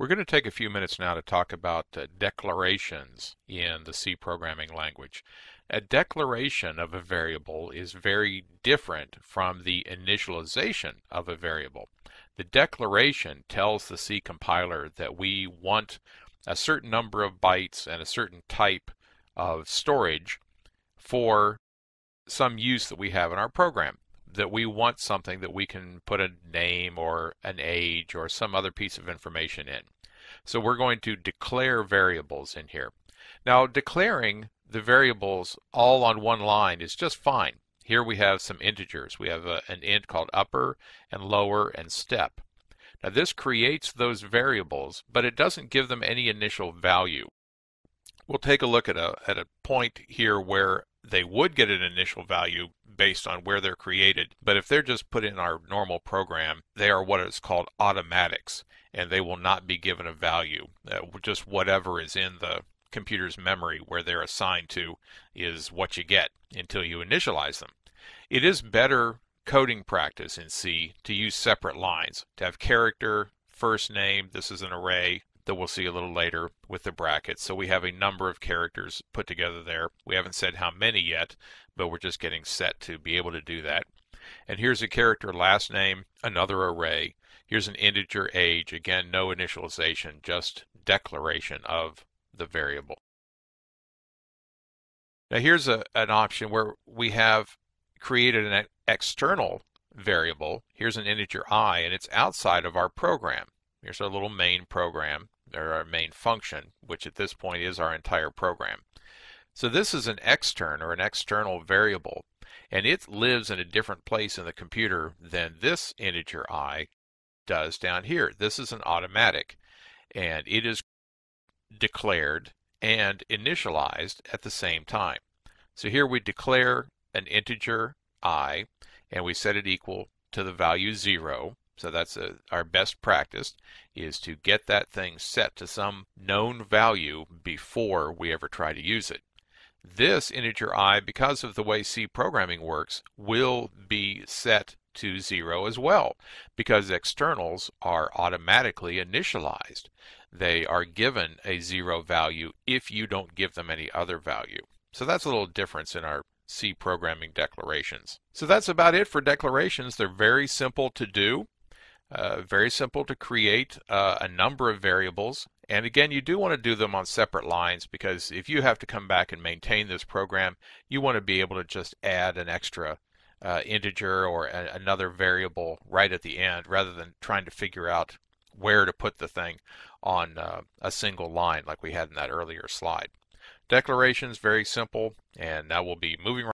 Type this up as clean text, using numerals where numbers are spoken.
We're going to take a few minutes now to talk about declarations in the C programming language. A declaration of a variable is very different from the initialization of a variable. The declaration tells the C compiler that we want a certain number of bytes and a certain type of storage for some use that we have in our program, that we want something that we can put a name or an age or some other piece of information in. So we're going to declare variables in here. Now, declaring the variables all on one line is just fine. Here we have some integers. We have an int called upper and lower and step. Now this creates those variables, but it doesn't give them any initial value. We'll take a look at a point here where they would get an initial value based on where they're created, but if they're just put in our normal program, they are what is called automatics, and they will not be given a value. Just whatever is in the computer's memory where they're assigned to is what you get until you initialize them. It is better coding practice in C to use separate lines, to have character, first name, this is an array that we'll see a little later with the brackets. So we have a number of characters put together there. We haven't said how many yet, but we're just getting set to be able to do that. And here's a character last name, another array. Here's an integer age. Again, no initialization, just declaration of the variable. Now here's an option where we have created an external variable. Here's an integer I, and it's outside of our program. Here's our little main program, or our main function, which at this point is our entire program. So this is an external variable, and it lives in a different place in the computer than this integer I does down here. This is an automatic, and it is declared and initialized at the same time. So here we declare an integer I, and we set it equal to the value 0. So that's our best practice, is to get that thing set to some known value before we ever try to use it. This integer I, because of the way C programming works, will be set to 0 as well, because externals are automatically initialized. They are given a 0 value if you don't give them any other value. So that's a little difference in our C programming declarations. So that's about it for declarations. They're very simple to do. Very simple to create a number of variables. And again, you do want to do them on separate lines, because if you have to come back and maintain this program, you want to be able to just add an extra integer or another variable right at the end, rather than trying to figure out where to put the thing on a single line like we had in that earlier slide. Declarations, very simple, and now we'll be moving